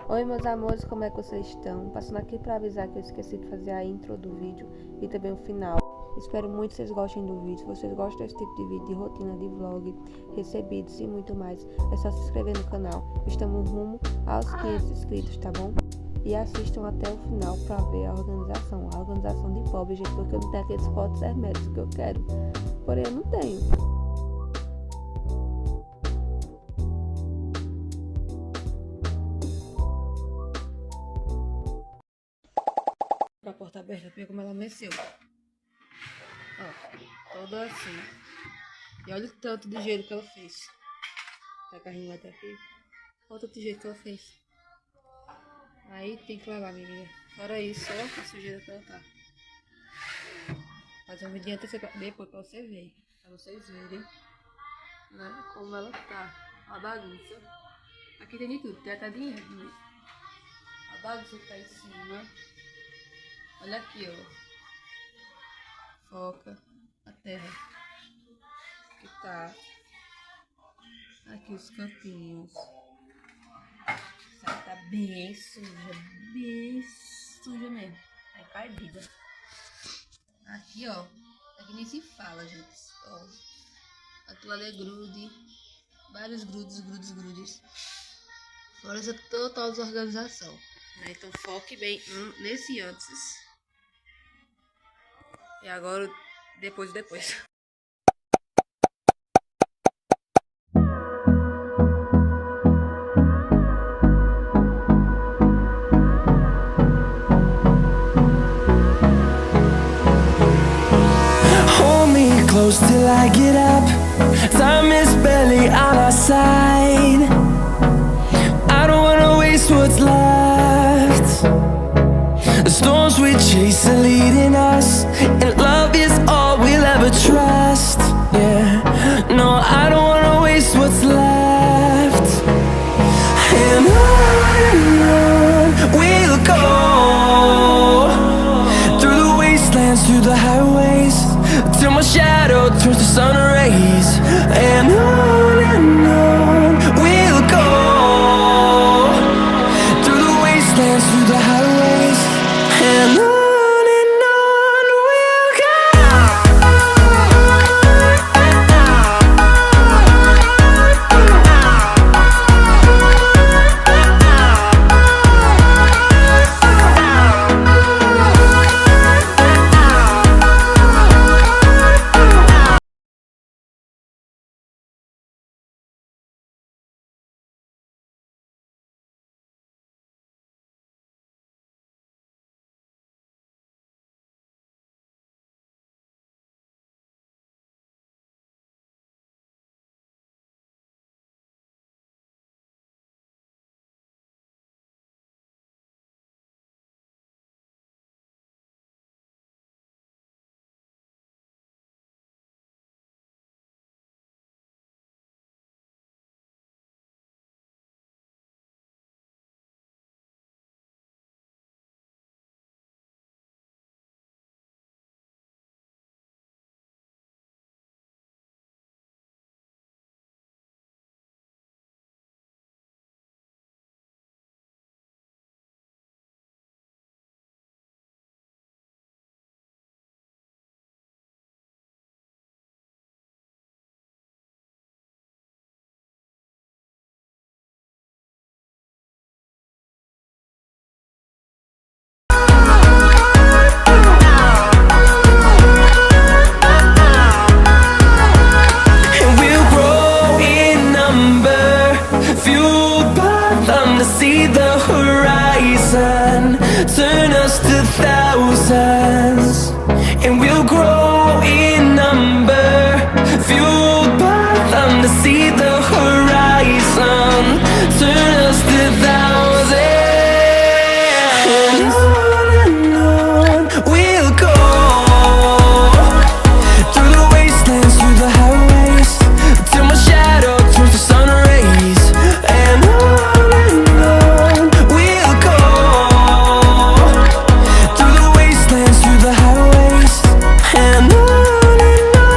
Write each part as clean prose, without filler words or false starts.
Oi meus amores, como é que vocês estão? Passando aqui para avisar que eu esqueci de fazer a intro do vídeo e também o final. Espero muito que vocês gostem do vídeo. Se vocês gostam desse tipo de vídeo, de rotina, de vlog, recebidos e muito mais, é só se inscrever no canal. Estamos rumo aos 500 inscritos, tá bom? E assistam até o final para ver a organização de pobre, gente, porque eu não tenho aqueles potes herméticos que eu quero, porém eu não tenho. A porta aberta, ver como ela mexeu. Ó, toda assim. E olha o tanto de gelo que ela fez. Tá, carrinho até aqui. Olha o tanto de gelo que ela fez. Aí tem que lavar, menina. Fora isso, ó a sujeira que ela tá. Fazer um vídeo depois pra você ver. Pra vocês verem, né, como ela tá. A bagunça. Aqui tem de tudo, tem até dinheiro, né? A bagunça que tá em cima. Olha aqui, ó. Foca a terra que tá aqui, os cantinhos. Sabe, tá bem suja mesmo. É cardida. Aqui, ó. Aqui nem se fala, gente. Ó. Aqui lá é grude. Vários grudes. Fora essa total desorganização. Né? Então foque bem nesse antes. E agora, depois. Hold me close till I get up. Time is barely on our side. I don't wanna waste what's left. The storms we chase are leading us, and love is all we'll ever trust. Yeah, no, I don't wanna waste what's left. And on we'll go, through the wastelands, through the highways, till my shadow turns to sun rays. And on we'll go, through the wastelands, through the highways. And on we'll see the horizon, turn us to thousands, and we'll grow in number, fueled by them to see the horizon, turn us to thousands. And on we'll go, through the wastelands, through the highways, till my shadow turns to sun rays. And on we'll go, through the wastelands, through the highways. And on we'll go.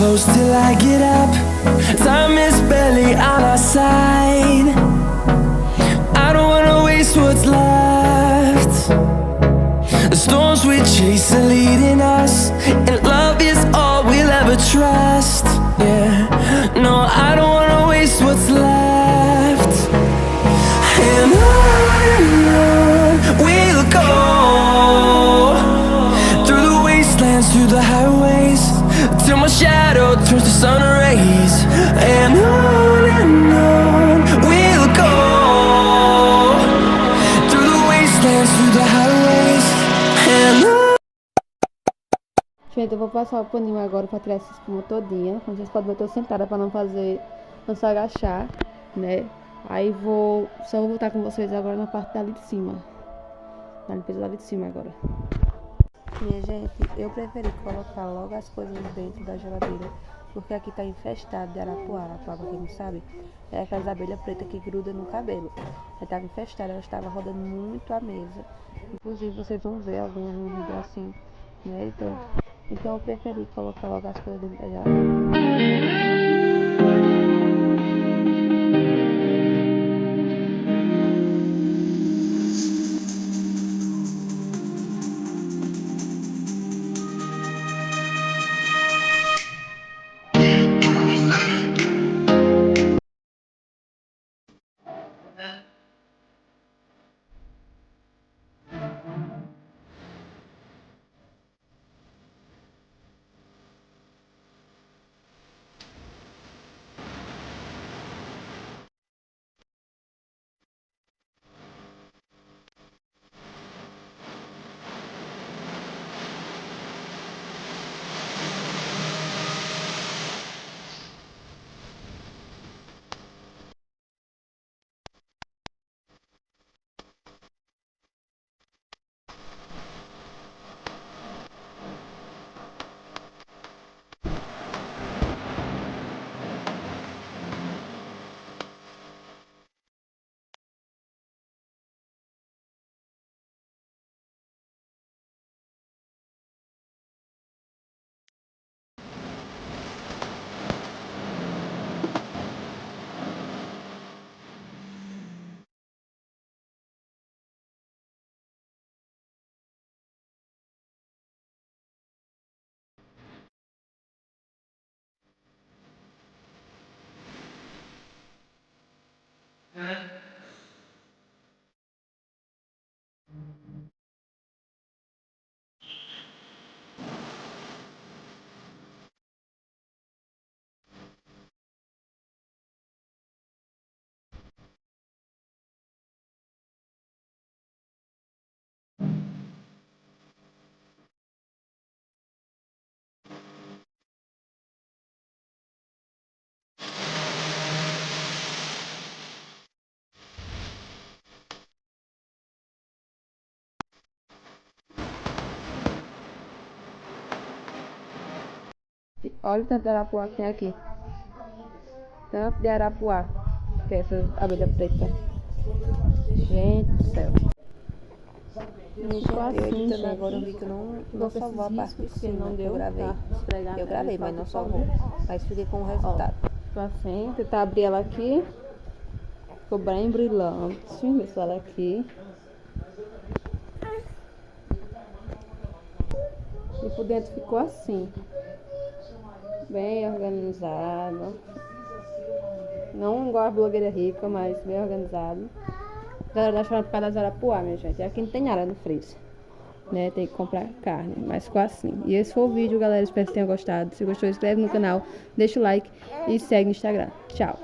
close till I get up. Time is barely on our side. I don't wanna waste what's left. The storms we chase are leading us, and love is all we'll ever trust. Yeah, no, I don't wanna waste what's left. And on we'll go, through the wastelands, through the highways, till my shadow turns to sun rays. And on we'll go, through the wastelands, through the highways, and on. Gente, eu vou passar o paninho agora pra tirar essa espuma todinha. Como vocês podem ver, eu tô sentada pra não se agachar, né? Aí só vou voltar com vocês agora na parte dali de cima. Na limpeza dali de cima agora. Minha gente, eu preferi colocar logo as coisas dentro da geladeira, porque aqui tá infestado de arapuá. Arapuá, pra quem não sabe, é aquelas abelhas pretas que grudam no cabelo. Aí tava infestada, ela estava rodando muito a mesa. Inclusive, vocês vão ver alguns vídeos assim, né? Então eu preferi colocar logo as coisas dentro da geladeira. Olha o tanto de arapuá que tem aqui. Tanto de arapuá que é essa abelha preta. Gente do céu. Minha gente, eu editando agora, eu vi que não salvou a parte de cima, não deu, eu gravei. Eu gravei, mas não salvou. Mas fiquei com o resultado. Ó, assim, tentar abrir ela aqui. Ficou bem brilhante. Deixa ela aqui. E por dentro ficou assim. Bem organizado. Não igual a blogueira rica, mas bem organizado. A galera tá chorando por causa das arapuá, minha gente. Aqui não tem nada no freezer, né? Tem que comprar carne, mas ficou assim. E esse foi o vídeo, galera. Espero que tenham gostado. Se gostou, inscreve no canal, deixa o like e segue no Instagram. Tchau!